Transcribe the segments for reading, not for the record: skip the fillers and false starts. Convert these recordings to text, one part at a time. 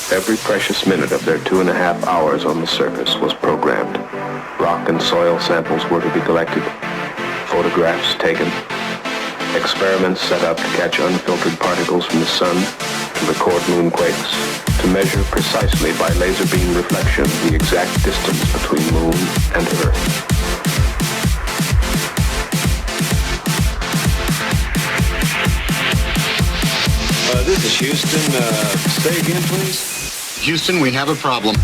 Every precious minute of their 2.5 hours on the surface was programmed. Rock and soil samples were to be collected, photographs taken, experiments set up to catch unfiltered particles from the sun, to record moonquakes, to measure precisely by laser beam reflection the exact distance between moon and Earth. This is Houston. Say again, please. Houston, we have a problem.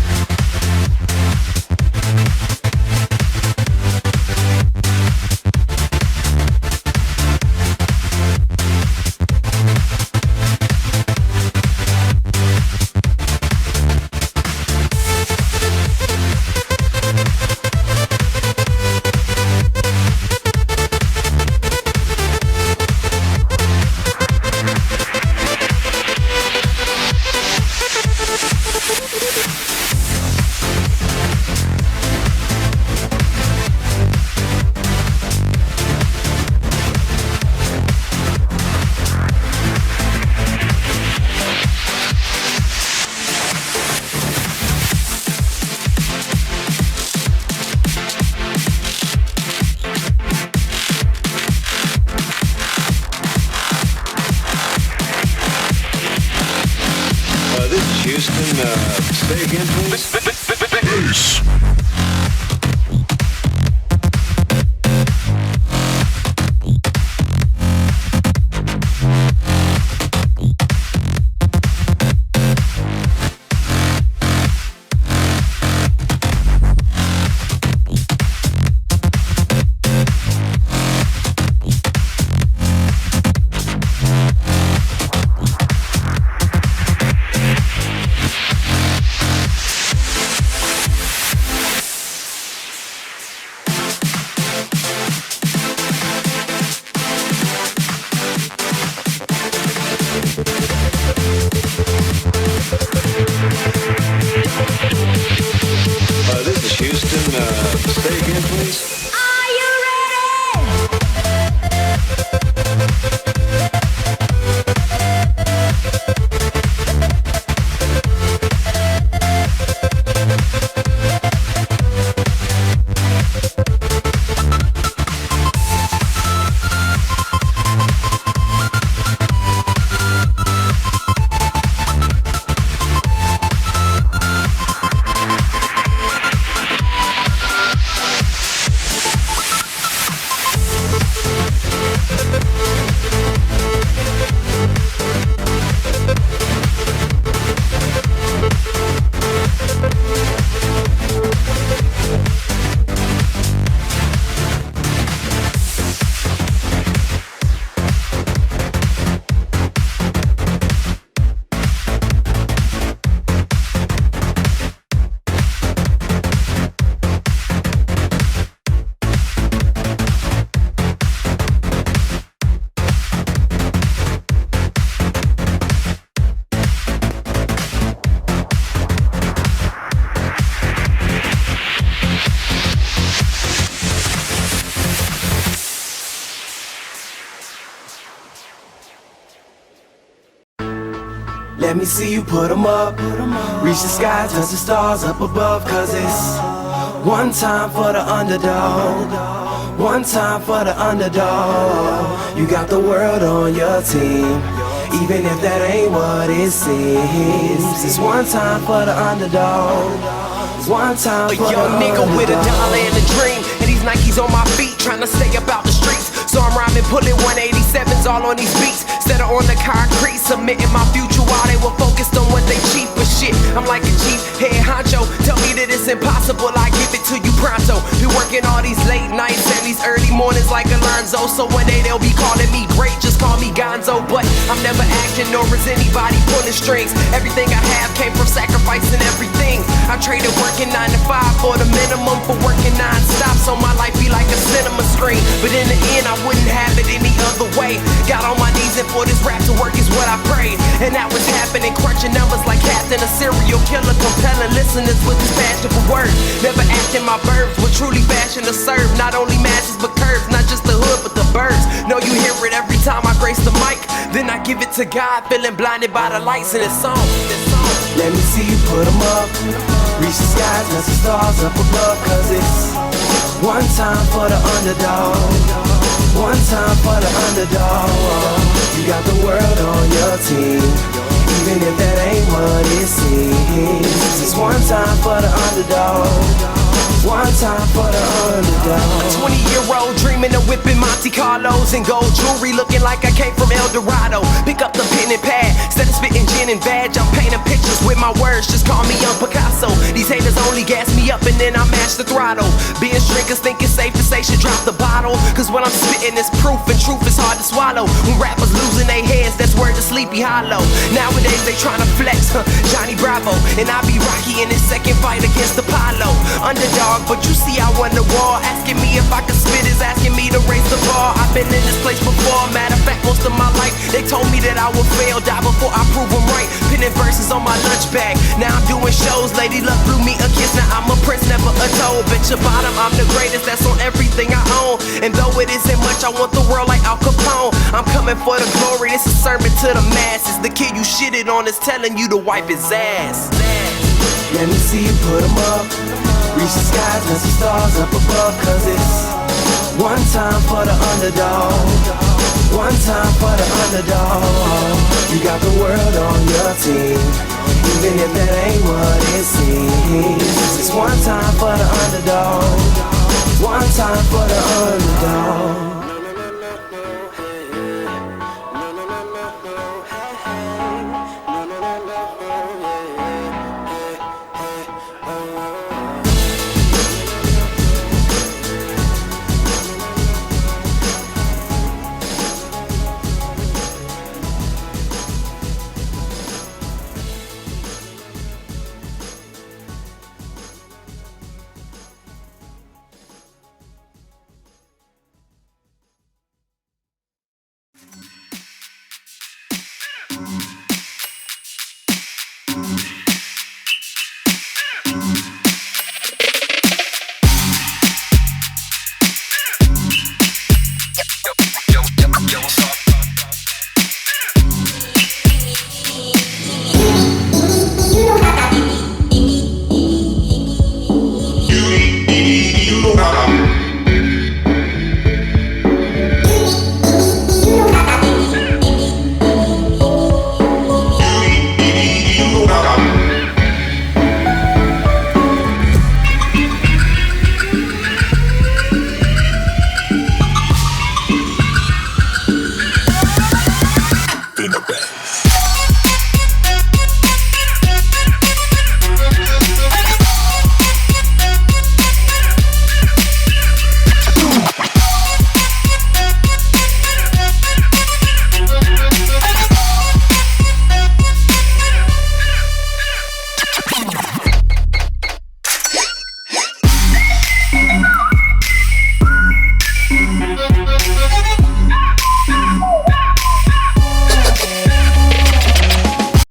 Say again, please. Peace. This is Houston. Say again, please. Are you ready? Let me see you put 'em up. Reach the sky, touch the stars up above. Cause it's one time for the underdog. One time for the underdog. You got the world on your team, even if that ain't what it seems. It's one time for the underdog. One time for the young nigga with a dollar and a dream, and these Nikes on my feet, trying to stay about the streets. So I'm rhyming, pulling 187s all on these beats, instead of on the concrete, submitting my future while they were focused on what they cheap. But shit, I'm like a chief head honcho. Tell me that it's impossible, I give it to you pronto. Been working all these late nights and these early mornings like Alonzo. So one day they'll be calling me great, just call me Gonzo. But I'm never acting, nor is anybody pulling strings. Everything I have came from sacrificing everything. I traded working 9 to 5 for the minimum, for working non-stop, so my life be like a cinema screen. But in the end I wouldn't have it any other way. Got on my knees and for this rap to work is what I prayed, and that was happening, crunching numbers like Captain Assist. serial killer, compelling listeners with his passion for words. Never acting my verbs, but truly fashion to serve. Not only masses but curves, not just the hood but the birds. Know you hear it every time I grace the mic. Then I give it to God, feeling blinded by the lights in this song. Let me see you put 'em up. Reach the skies, touch the stars up above. Cause it's one time for the underdog. One time for the underdog. You got the world on your team, even if that ain't what it seems. It's one time for the underdog. One time for the underdog. A 20-year-old dreaming of whipping Monte Carlos and gold jewelry, looking like I came from El Dorado. Pick up the pen and pad, instead of spitting gin and badge, I'm painting pictures with my words, just call me Young Picasso. These haters only gas me up and then I mash the throttle. Binge drinkers think it's safe to say should drop the bottle, cause what I'm spitting is proof and truth is hard to swallow. When rappers losing their heads, that's word to Sleepy Hollow. Nowadays they tryna flex, Johnny Bravo, and I be Rocky in his second fight against Apollo. Underdog, but you see I won the war. Asking me if I could spit is asking me to raise the bar. I've been in this place before, matter of fact most of my life they told me that I would fail, die before I prove them right. Pinning verses on my lunch bag, now I'm doing shows. Lady Luck blew me a kiss, now I'm a prince, never a toad. Bet your bottom, I'm the greatest, that's on everything I own. And though it isn't much, I want the world like Al Capone. I'm coming for the glory, this is a sermon to the masses. The kid you shitted on is telling you to wipe his ass. Let me see you put 'em up. Reach the skies, touch the stars up above. Cause it's one time for the underdog. One time for the underdog. You got the world on your team, even if that ain't what it seems. It's one time for the underdog. One time for the underdog.